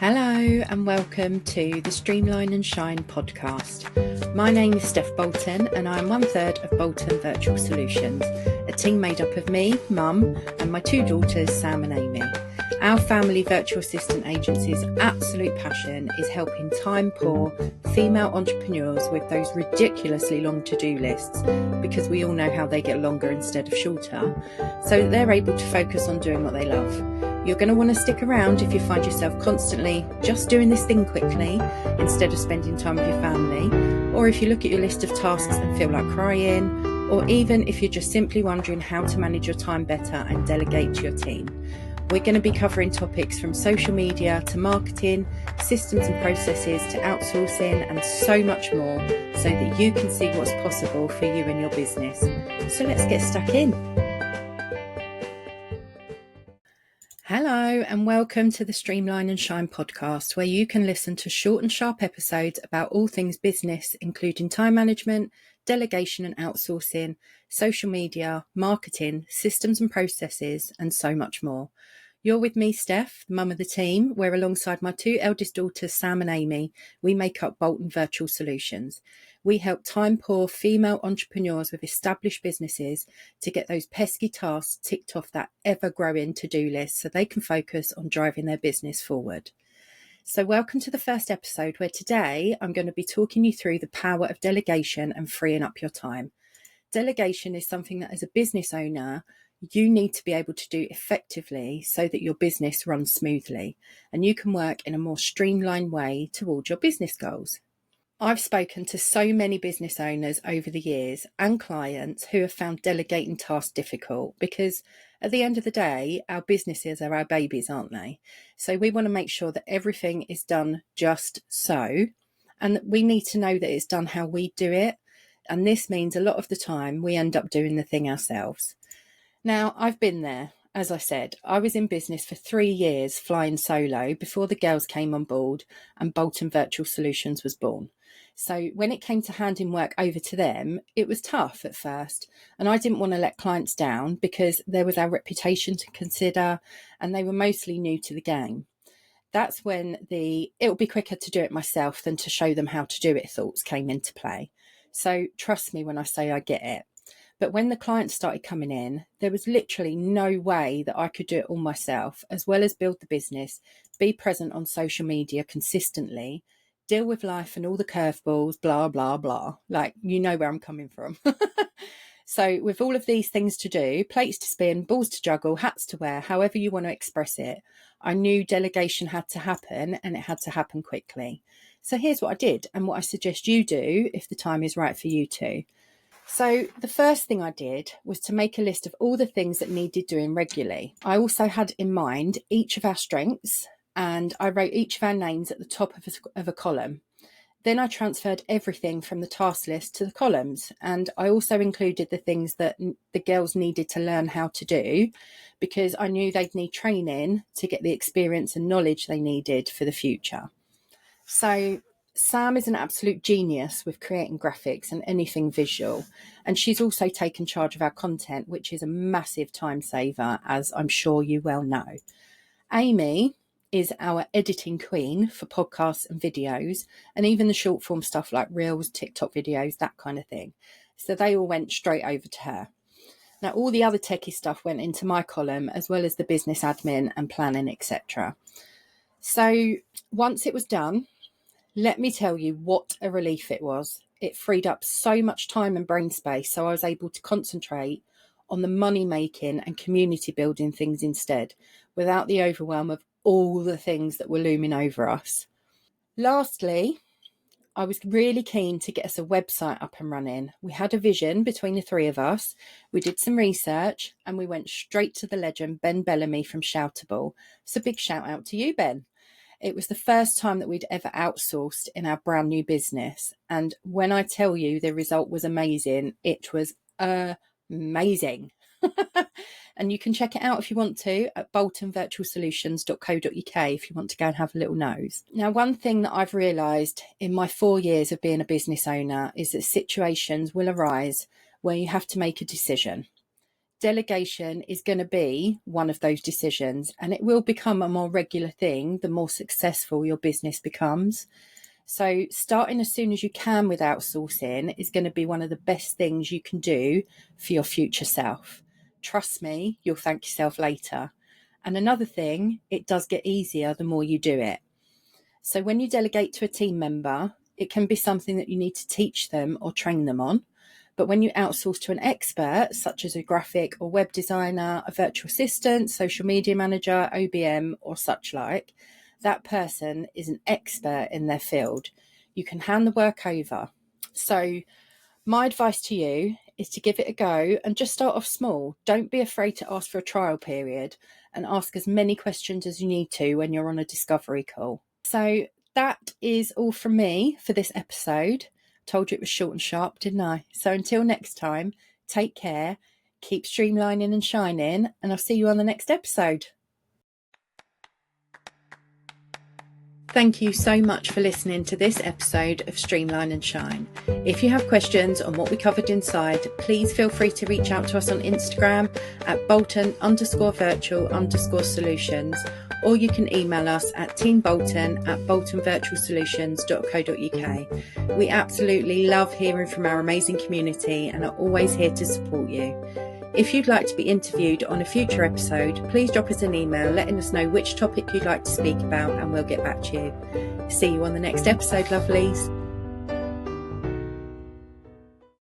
Hello and welcome to the Streamline and Shine podcast. My name is Steph Bolton and I'm one third of Bolton Virtual Solutions, a team made up of me, Mum, and my two daughters, Sam and Amy. Our family virtual assistant agency's absolute passion is helping time-poor female entrepreneurs with those ridiculously long to-do lists, because we all know how they get longer instead of shorter, so that they're able to focus on doing what they love. You're going to want to stick around if you find yourself constantly just doing this thing quickly instead of spending time with your family, or if you look at your list of tasks and feel like crying, or even if you're just simply wondering how to manage your time better and delegate to your team. We're going to be covering topics from social media to marketing, systems and processes to outsourcing and so much more, so that you can see what's possible for you and your business. So let's get stuck in. Hello and welcome to the Streamline and Shine podcast, where you can listen to short and sharp episodes about all things business, including time management, delegation and outsourcing, social media, marketing, systems and processes, and so much more. You're with me, Steph, the mum of the team, where alongside my two eldest daughters, Sam and Amy, we make up Bolton Virtual Solutions. We help time-poor female entrepreneurs with established businesses to get those pesky tasks ticked off that ever-growing to-do list so they can focus on driving their business forward. So welcome to the first episode, where today I'm going to be talking you through the power of delegation and freeing up your time. Delegation is something that, as a business owner, you need to be able to do effectively so that your business runs smoothly and you can work in a more streamlined way towards your business goals. I've spoken to so many business owners over the years and clients who have found delegating tasks difficult because at the end of the day, our businesses are our babies, aren't they? So we want to make sure that everything is done just so, and that we need to know that it's done how we do it. And this means a lot of the time we end up doing the thing ourselves. Now, I've been there. As I said, I was in business for 3 years flying solo before the girls came on board and Bolton Virtual Solutions was born. So when it came to handing work over to them, it was tough at first. And I didn't want to let clients down because there was our reputation to consider and they were mostly new to the game. That's when it'll be quicker to do it myself than to show them how to do it thoughts came into play. So trust me when I say I get it. But when the clients started coming in, there was literally no way that I could do it all myself, as well as build the business, be present on social media consistently, deal with life and all the curveballs, blah, blah, blah. Like, you know where I'm coming from. So with all of these things to do, plates to spin, balls to juggle, hats to wear, however you want to express it, I knew delegation had to happen and it had to happen quickly. So here's what I did and what I suggest you do if the time is right for you too. So the first thing I did was to make a list of all the things that needed doing regularly. I also had in mind each of our strengths and I wrote each of our names at the top of a column. Then I transferred everything from the task list to the columns, and I also included the things that the girls needed to learn how to do because I knew they'd need training to get the experience and knowledge they needed for the future. So Sam is an absolute genius with creating graphics and anything visual, and she's also taken charge of our content, which is a massive time saver, as I'm sure you well know. Amy is our editing queen for podcasts and videos, and even the short form stuff like Reels, TikTok videos, that kind of thing. So they all went straight over to her. Now, all the other techie stuff went into my column, as well as the business admin and planning, etc. So once it was done, let me tell you what a relief it was. It freed up so much time and brain space, so I was able to concentrate on the money making and community building things instead, without the overwhelm of all the things that were looming over us. Lastly, I was really keen to get us a website up and running. We had a vision between the three of us. We did some research and we went straight to the legend Ben Bellamy from Shoutable. So big shout out to you, Ben. It was the first time that we'd ever outsourced in our brand new business. And when I tell you the result was amazing, it was amazing. And you can check it out if you want to at boltonvirtualsolutions.co.uk if you want to go and have a little nose. Now, one thing that I've realised in my 4 years of being a business owner is that situations will arise where you have to make a decision. Delegation is going to be one of those decisions, and it will become a more regular thing the more successful your business becomes. So starting as soon as you can with outsourcing is going to be one of the best things you can do for your future self. Trust me, you'll thank yourself later. And another thing, it does get easier the more you do it. So when you delegate to a team member, it can be something that you need to teach them or train them on. But when you outsource to an expert, such as a graphic or web designer, a virtual assistant, social media manager, OBM, or such like, that person is an expert in their field. You can hand the work over. So my advice to you is to give it a go and just start off small. Don't be afraid to ask for a trial period, and ask as many questions as you need to when you're on a discovery call. So that is all from me for this episode. Told you it was short and sharp, didn't I? So until next time, take care, keep streamlining and shining, and I'll see you on the next episode. Thank you so much for listening to this episode of Streamline and Shine. If you have questions on what we covered inside, please feel free to reach out to us on Instagram at Bolton_virtual_solutions, or you can email us at teambolton@boltonvirtualsolutions.co.uk. We absolutely love hearing from our amazing community and are always here to support you. If you'd like to be interviewed on a future episode, please drop us an email letting us know which topic you'd like to speak about, and we'll get back to you. See you on the next episode, lovelies.